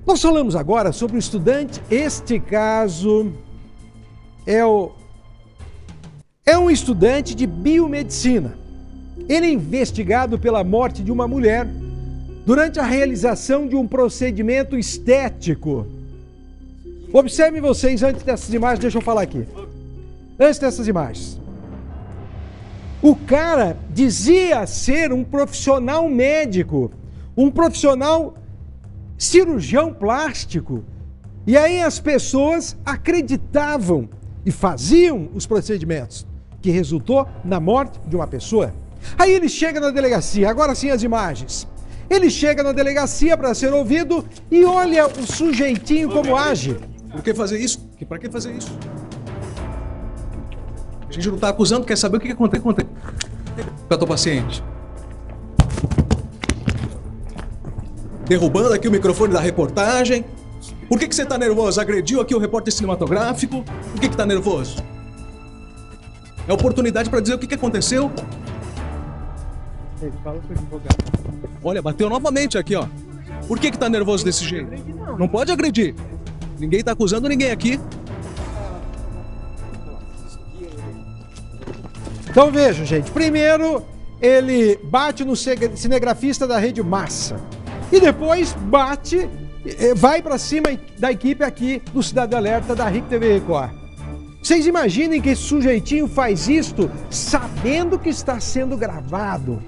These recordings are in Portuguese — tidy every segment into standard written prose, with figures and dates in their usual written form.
Nós falamos agora sobre o estudante. Este caso é um estudante de biomedicina. Ele é investigado pela morte de uma mulher durante a realização de um procedimento estético. Observem vocês antes dessas imagens, deixa eu falar aqui. Antes dessas imagens. O cara dizia ser um profissional médico, um profissional cirurgião plástico. E aí as pessoas acreditavam e faziam os procedimentos, que resultou na morte de uma pessoa. Aí ele chega na delegacia, agora sim as imagens. Ele chega na delegacia para ser ouvido e olha o sujeitinho como age. Por que fazer isso? Para que fazer isso? A gente não está acusando, quer saber o que aconteceu com a tua paciente. Derrubando aqui o microfone da reportagem. Por que você está nervoso? Agrediu aqui o repórter cinematográfico? Por que está nervoso? É oportunidade para dizer o que aconteceu. Fala com o advogado. Olha, bateu novamente aqui, ó. Por que tá nervoso desse jeito? Não pode agredir. Ninguém tá acusando ninguém aqui. Então vejam, gente. Primeiro, ele bate no cinegrafista da Rede Massa. E depois bate, vai para cima da equipe aqui do Cidade Alerta da RIC TV Record. Vocês imaginem que esse sujeitinho faz isto sabendo que está sendo gravado.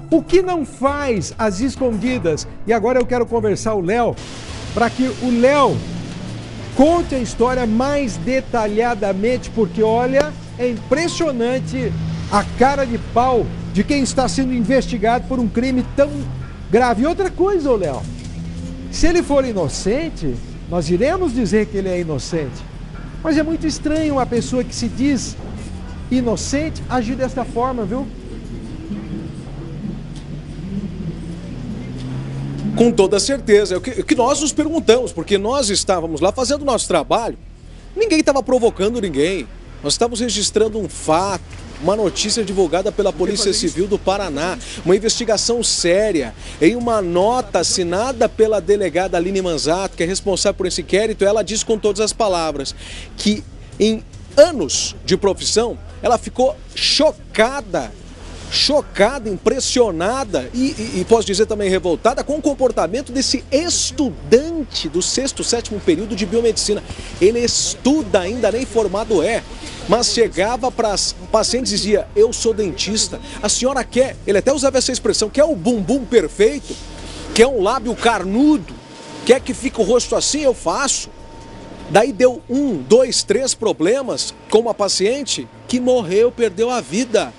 O que não faz às escondidas? E agora eu quero conversar o Léo, para que o Léo conte a história mais detalhadamente, porque olha, é impressionante a cara de pau de quem está sendo investigado por um crime tão grave. E outra coisa, Léo, se ele for inocente, nós iremos dizer que ele é inocente. Mas é muito estranho uma pessoa que se diz inocente agir desta forma, viu? Com toda certeza, é o que nós nos perguntamos, porque nós estávamos lá fazendo o nosso trabalho, ninguém estava provocando ninguém, nós estávamos registrando um fato, uma notícia divulgada pela Polícia Civil do Paraná, uma investigação séria, em uma nota assinada pela delegada Aline Manzato, que é responsável por esse inquérito. Ela diz com todas as palavras que em anos de profissão, ela ficou chocada, impressionada e posso dizer também revoltada com o comportamento desse estudante do 6º, 7º período de biomedicina. Ele estuda ainda, nem formado é, mas chegava para as pacientes e dizia: eu sou dentista, a senhora quer, ele até usava essa expressão, quer o bumbum perfeito, quer um lábio carnudo, quer que fique o rosto assim, eu faço. Daí deu 1, 2, 3 problemas com uma paciente que morreu, perdeu a vida.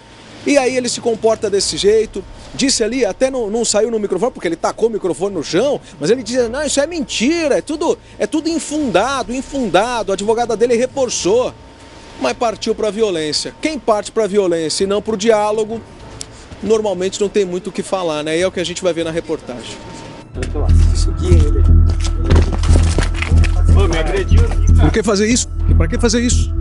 E aí ele se comporta desse jeito, disse ali, até não saiu no microfone, porque ele tacou o microfone no chão, mas ele dizia: não, isso é mentira, é tudo infundado, a advogada dele reforçou, mas partiu para a violência. Quem parte para a violência e não para o diálogo, normalmente não tem muito o que falar, né? E é o que a gente vai ver na reportagem. Isso aqui, ele... Ô, me agrediu. Por que fazer isso? E para que fazer isso?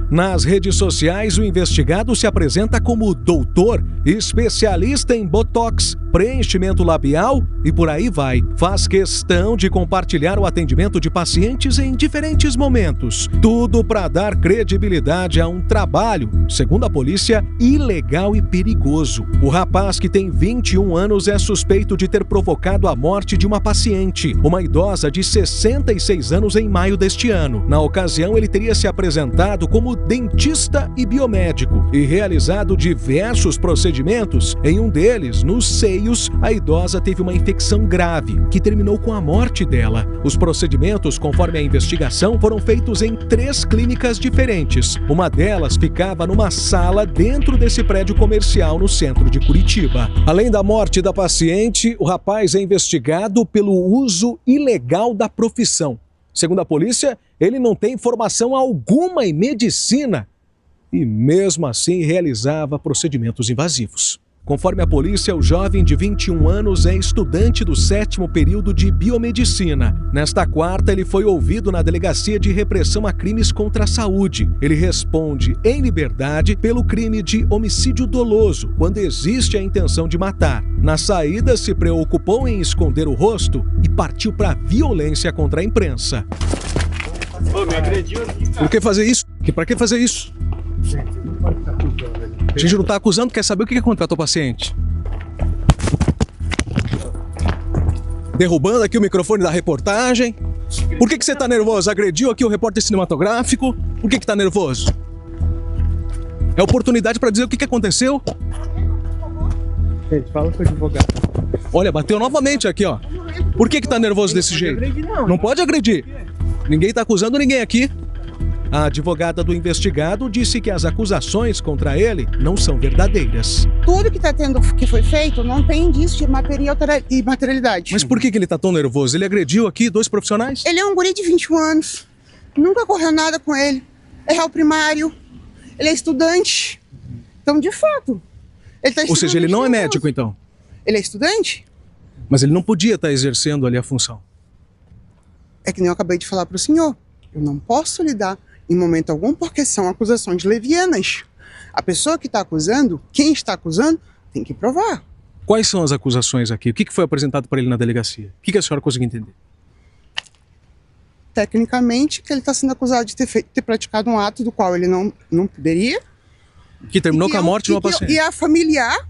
Nas redes sociais, o investigado se apresenta como doutor, especialista em botox, preenchimento labial e por aí vai. Faz questão de compartilhar o atendimento de pacientes em diferentes momentos. Tudo para dar credibilidade a um trabalho, segundo a polícia, ilegal e perigoso. O rapaz, que tem 21 anos, é suspeito de ter provocado a morte de uma paciente, uma idosa de 66 anos, em maio deste ano. Na ocasião, ele teria se apresentado como dentista e biomédico e realizado diversos procedimentos. Em um deles, nos seios, a idosa teve uma infecção grave que terminou com a morte dela. Os procedimentos, conforme a investigação, foram feitos em 3 clínicas diferentes. Uma delas ficava numa sala dentro desse prédio comercial no centro de Curitiba. Além da morte da paciente, o rapaz é investigado pelo uso ilegal da profissão. Segundo a polícia, ele não tem formação alguma em medicina e mesmo assim realizava procedimentos invasivos. Conforme a polícia, o jovem de 21 anos é estudante do 7º período de biomedicina. Nesta quarta, ele foi ouvido na Delegacia de Repressão a Crimes contra a Saúde. Ele responde em liberdade pelo crime de homicídio doloso, quando existe a intenção de matar. Na saída, se preocupou em esconder o rosto e partiu para a violência contra a imprensa. Ô, me agrediu aqui, cara. Por que fazer isso? Pra que fazer isso? A gente não tá acusando, quer saber o que aconteceu ao paciente. Derrubando aqui o microfone da reportagem. Por que você tá nervoso? Agrediu aqui o repórter cinematográfico? Por que tá nervoso? É oportunidade para dizer o que aconteceu? Gente, fala com o advogado. Olha, bateu novamente aqui, ó. Por que tá nervoso desse jeito? Não pode agredir. Ninguém tá acusando ninguém aqui. A advogada do investigado disse que as acusações contra ele não são verdadeiras. Tudo que foi feito não tem indício de materialidade. Mas por que ele tá tão nervoso? Ele agrediu aqui 2 profissionais? Ele é um guri de 21 anos. Nunca ocorreu nada com ele. É réu primário. Ele é estudante. Então, de fato, ele tá estudando. Ou seja, ele não é médico, então? Ele é estudante? Mas ele não podia estar exercendo ali a função. É que nem eu acabei de falar para o senhor. Eu não posso lhe dar em momento algum, porque são acusações levianas. A pessoa que está acusando, quem está acusando, tem que provar. Quais são as acusações aqui? O que foi apresentado para ele na delegacia? O que a senhora conseguiu entender? Tecnicamente, que ele está sendo acusado de ter praticado um ato do qual ele não poderia. Que terminou com a morte de uma paciente. E a familiar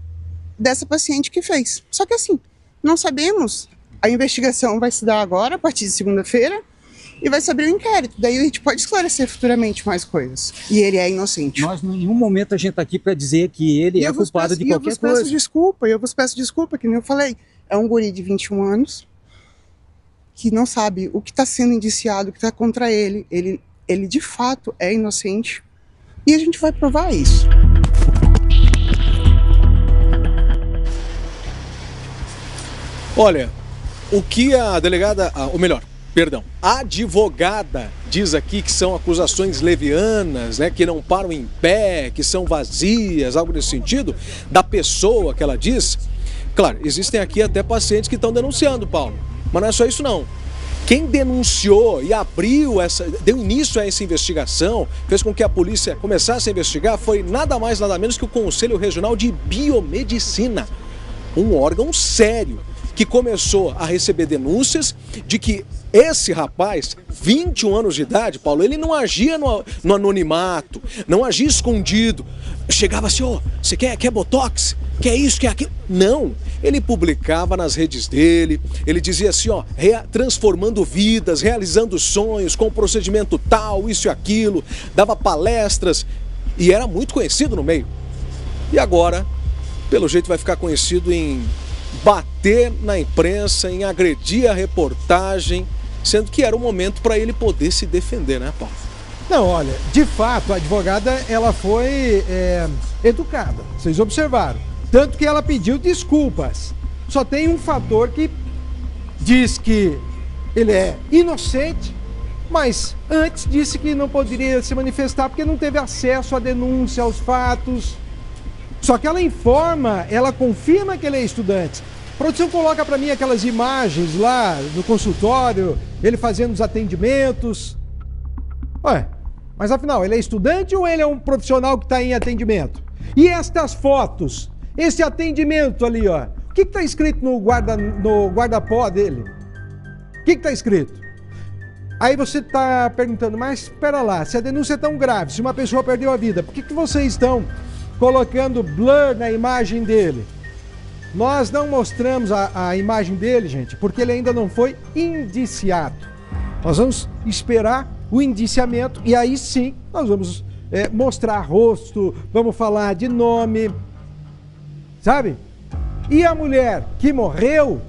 dessa paciente que fez. Só que assim, não sabemos. A investigação vai se dar agora, a partir de segunda-feira. E vai se abrir o inquérito. Daí a gente pode esclarecer futuramente mais coisas. E ele é inocente. Nós, em nenhum momento, a gente está aqui para dizer que ele é culpado de qualquer coisa. Eu vos peço desculpa, que nem eu falei. É um guri de 21 anos que não sabe o que está sendo indiciado, o que está contra ele. Ele, de fato, é inocente. E a gente vai provar isso. Olha, o que a delegada... ou melhor, perdão, a advogada diz aqui que são acusações levianas, né, que não param em pé, que são vazias, algo nesse sentido, da pessoa que ela diz. Claro, existem aqui até pacientes que estão denunciando, Paulo, mas não é só isso não. Quem denunciou e deu início a essa investigação, fez com que a polícia começasse a investigar, foi nada mais, nada menos que o Conselho Regional de Biomedicina, um órgão sério, que começou a receber denúncias de que esse rapaz, 21 anos de idade, Paulo, ele não agia no anonimato, não agia escondido. Chegava assim, você quer botox? Quer isso, quer aquilo? Não, ele publicava nas redes dele, ele dizia assim, transformando vidas, realizando sonhos, com procedimento tal, isso e aquilo, dava palestras e era muito conhecido no meio. E agora, pelo jeito, vai ficar conhecido em bater na imprensa, em agredir a reportagem, sendo que era o momento para ele poder se defender, né, Paulo? Não, olha, de fato, a advogada, ela foi educada, vocês observaram. Tanto que ela pediu desculpas. Só tem um fator que diz que ele é inocente, mas antes disse que não poderia se manifestar porque não teve acesso à denúncia, aos fatos. Só que ela confirma que ele é estudante. A produção coloca para mim aquelas imagens lá no consultório, ele fazendo os atendimentos. Ué, mas afinal, ele é estudante ou ele é um profissional que está em atendimento? E estas fotos, esse atendimento ali, ó, o que está escrito no guarda-pó dele? O que está escrito? Aí você está perguntando, mas espera lá, se a denúncia é tão grave, se uma pessoa perdeu a vida, por que vocês estão colocando blur na imagem dele? Nós não mostramos a imagem dele, gente, porque ele ainda não foi indiciado. Nós vamos esperar o indiciamento e aí sim nós vamos mostrar rosto, vamos falar de nome, sabe? E a mulher que morreu,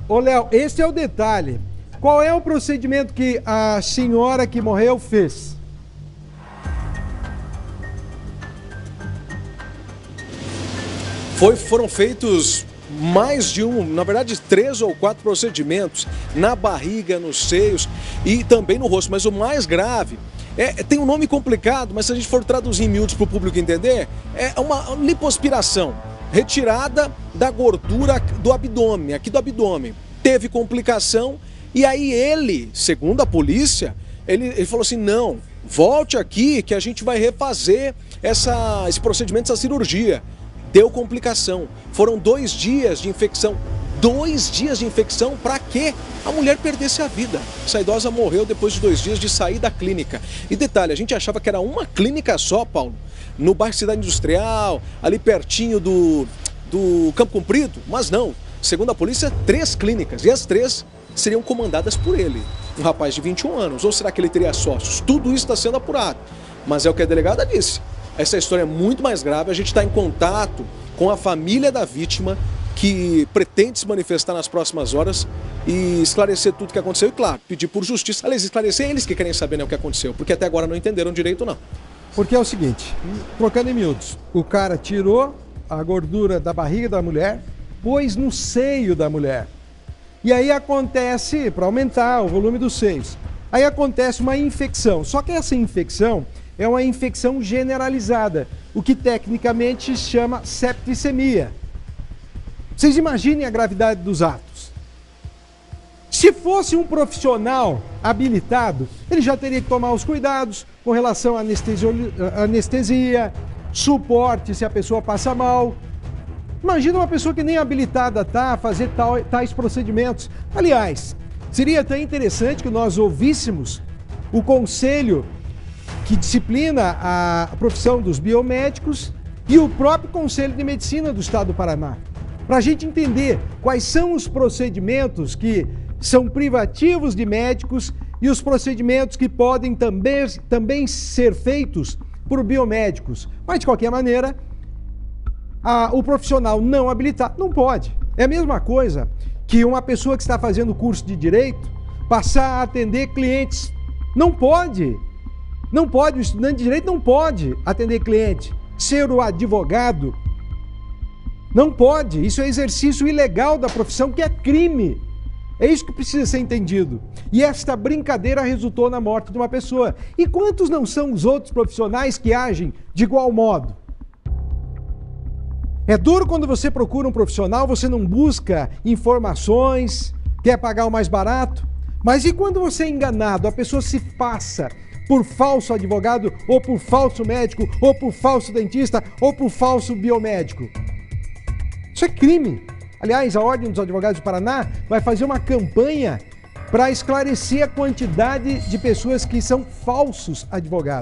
ô Léo, esse é o detalhe. Qual é o procedimento que a senhora que morreu fez? Foram feitos mais de na verdade 3 ou 4 procedimentos na barriga, nos seios e também no rosto. Mas o mais grave, tem um nome complicado, mas se a gente for traduzir em miúdos para o público entender, é uma lipoaspiração. retirada da gordura do abdômen, aqui do abdômen. Teve complicação e aí ele, segundo a polícia, ele falou assim, não, volte aqui que a gente vai refazer esse procedimento, essa cirurgia. Deu complicação. Foram 2 dias de infecção. 2 dias de infecção para que a mulher perdesse a vida. Essa idosa morreu depois de 2 dias de sair da clínica. E detalhe, a gente achava que era uma clínica só, Paulo, no bairro Cidade Industrial, ali pertinho do Campo Comprido, mas não. Segundo a polícia, 3 clínicas, e as 3 seriam comandadas por ele, um rapaz de 21 anos. Ou será que ele teria sócios? Tudo isso está sendo apurado. Mas é o que a delegada disse. Essa história é muito mais grave, a gente está em contato com a família da vítima, que pretende se manifestar nas próximas horas e esclarecer tudo o que aconteceu. E claro, pedir por justiça. Aliás, esclarecer eles que querem saber, né, o que aconteceu, porque até agora não entenderam direito, não. Porque é o seguinte, trocando em miúdos, o cara tirou a gordura da barriga da mulher, pôs no seio da mulher. E aí acontece, para aumentar o volume dos seios, aí acontece uma infecção. Só que essa infecção é uma infecção generalizada, o que tecnicamente se chama septicemia. Vocês imaginem a gravidade dos atos. Se fosse um profissional habilitado, ele já teria que tomar os cuidados com relação à anestesia, suporte se a pessoa passa mal. Imagina uma pessoa que nem habilitada está a fazer tais procedimentos. Aliás, seria até interessante que nós ouvíssemos o conselho que disciplina a profissão dos biomédicos e o próprio Conselho de Medicina do Estado do Paraná, para a gente entender quais são os procedimentos que são privativos de médicos e os procedimentos que podem também ser feitos por biomédicos. Mas, de qualquer maneira, o profissional não habilitado não pode. É a mesma coisa que uma pessoa que está fazendo curso de direito passar a atender clientes. Não pode. Não pode, o estudante de direito não pode atender cliente. Ser o advogado não pode. Isso é exercício ilegal da profissão, que é crime. É isso que precisa ser entendido. E esta brincadeira resultou na morte de uma pessoa. E quantos não são os outros profissionais que agem de igual modo? É duro quando você procura um profissional, você não busca informações, quer pagar o mais barato. Mas e quando você é enganado, a pessoa se passa por falso advogado, ou por falso médico, ou por falso dentista, ou por falso biomédico? Isso é crime. Aliás, a Ordem dos Advogados do Paraná vai fazer uma campanha para esclarecer a quantidade de pessoas que são falsos advogados.